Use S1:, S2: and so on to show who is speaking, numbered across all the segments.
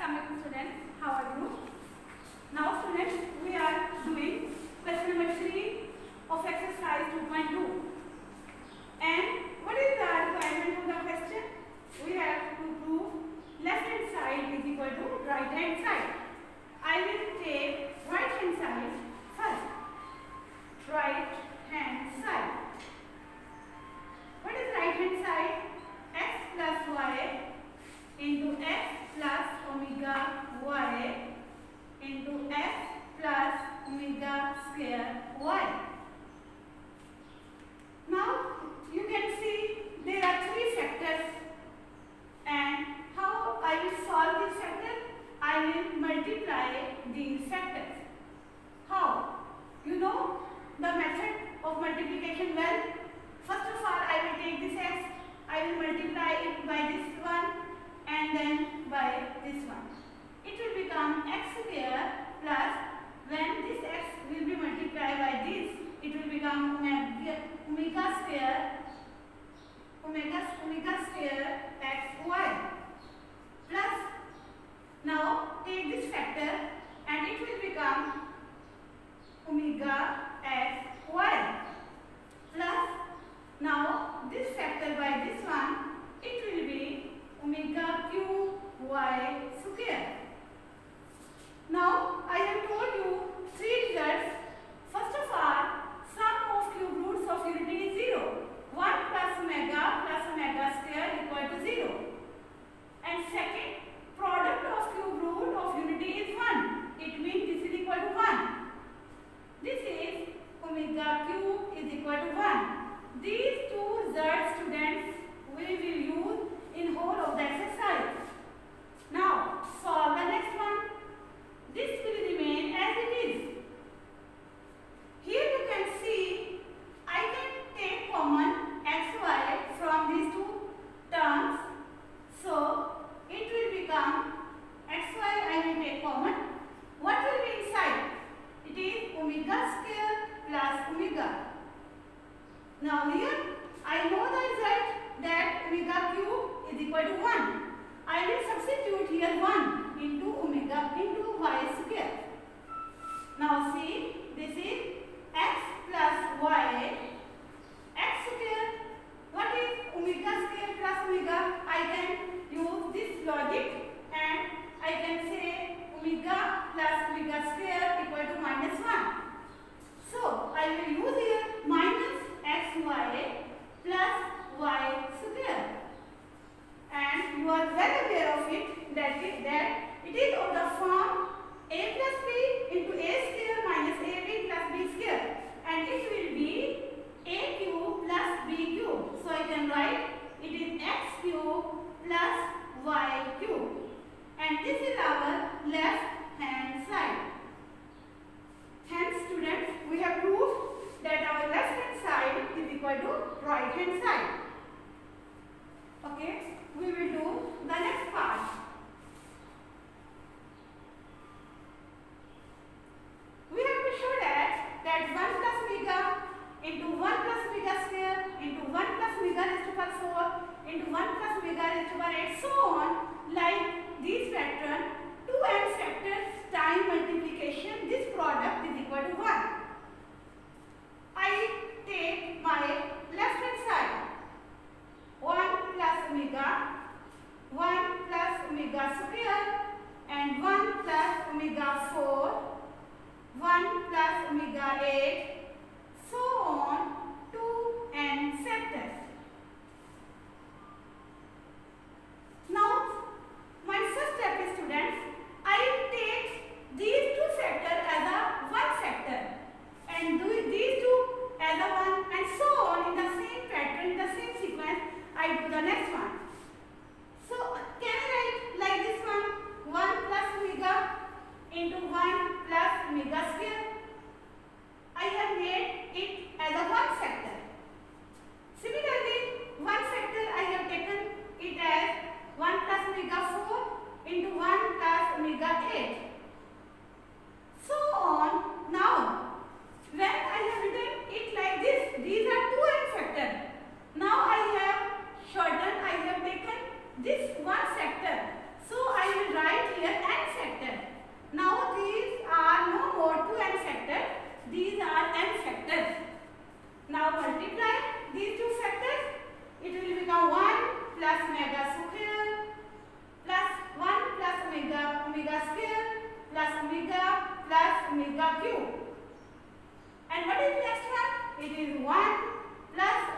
S1: Assalamualaikum students, how are you? Now students, we are doing question number 3 of exercise 2.2. And what is the requirement of the question? We have to prove left hand side is equal to right hand side. I will take right hand side first. Right hand side. What is right hand side? X plus y into x plus omega y into x plus omega square y. Now you can see there are three factors, and how I will solve this factor? I will multiply these factors. How? You know the method of multiplication well. First of all, I will take this x, I will multiply it by this one and then by this one. It will become x square plus, when this x will be multiplied by this, it will become omega square xy plus, now take this factor and it will become omega xy plus, now this factor by this one, it will be omega qy square. Now I have told you three results. First of all, sum of cube roots of unity is 0. 1 plus omega square equal to 0. And second, product of cube root of unity is 1. It means this is equal to 1. This is omega cube is equal to 1. These two results, students, we will use in whole of the exercise. Now solve the next one. This will remain as it is. Here you can see I can take common xy from these two terms. So it will become xy, I will take common. What will be inside? It is omega square plus omega. Now here I know the result that omega cube is equal to 1. I will substitute here 1 into omega into y square. Now see, this is x plus y, x square. What is omega square plus omega? I can use this logic and I can say omega plus omega square equal to minus 1. So I will use here minus xy plus y square. And you are well aware of it that it is of the form a plus b into a square minus ab plus b square, and it will be a cube plus b cube. So I can write it is x cube plus y cube, and this is our left hand side. Hence students, we have proved that our left hand side is equal to right hand side. Okay, we will do the next part. We have to show that 1 plus omega into 1 plus omega square into 1 plus omega raised to power 4 into 1 plus omega raised to power 8, so on, like these pattern, 2n factors time multiplication, this product is equal to 1. I take my left hand side, 1 plus omega square and 1 plus omega 4, 1 plus omega 8, so on, 2n factors. Now my first step is, students, I take these two factors as a one factor and do these two as a one, and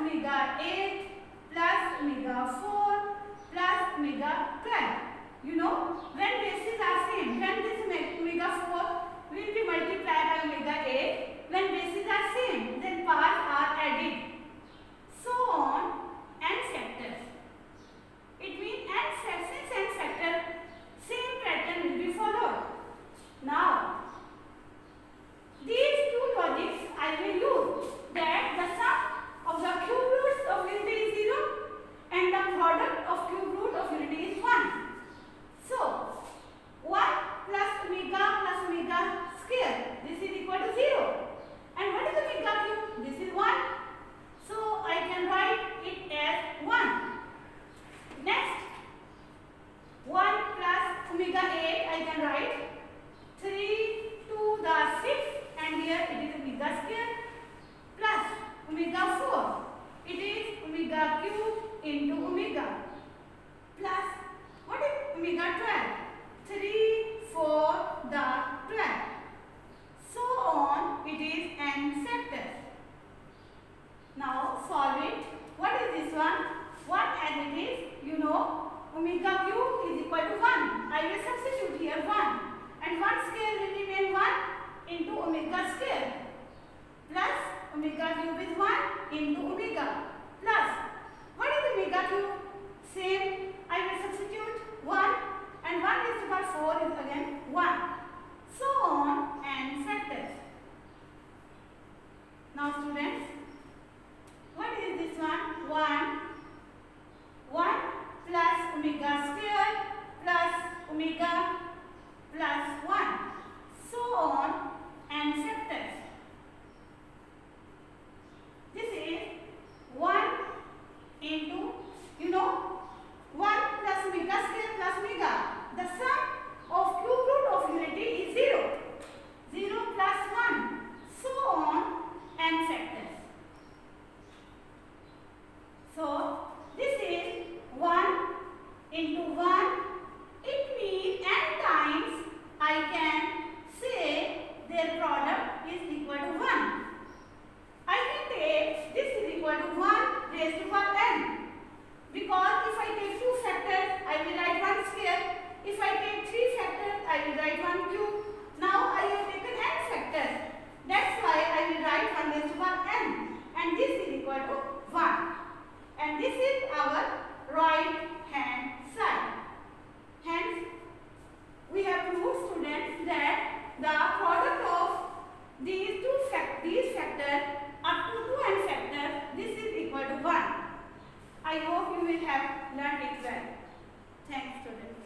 S1: omega 8 plus omega 4 plus omega 12. You know, when bases are same, when this omega 4 will be multiplied by omega 8, when bases are same, then parts are added. So on n factors. It means since n factor, same pattern will be followed. Now, these two logics I will use, that the sum of the cube roots of unity is 0 and the product of cube root of unity is 1. So, 1 plus omega square, this is equal to 0. And what is omega cube? This is 1. So, I can write it as 1. Next, 1 plus omega 8, I can write 3 to the 6, and here it is omega square plus omega 4. It is omega cube into omega plus what is omega 12? 3, 4, the 12. So on, it is n factors. Now solve it. What is this one? 1 as it is, you know, omega cube is equal to 1. I will substitute here 1. And 1 square will remain 1 into omega square plus omega cube is 1 into omega plus what is omega cube? Same, I will substitute 1 and 1 raised to power 4 is again 1. So on n factors. Now students, what is this one? 1 plus omega square plus omega plus 1. So on n factors. This is 1 into, you know, 1 plus omega square plus omega. The sum of cube root of unity is 0. 0 plus 1. So on n factors. So this is 1 into 1. It means n times I can say their product is equal to 1. I can take this is equal to 1 raised to power n. Because if I take 2 factors, I will write 1 square. If I take 3 factors, I will write 1 cube. Now I have taken n factors. That's why I will write 1 raised to power n. And this is equal to 1. And this is our right hand side. Hence, we have proved, students, that the product of these factors up to 2n factors, this is equal to 1. I hope you will have learned it well. Thanks, students.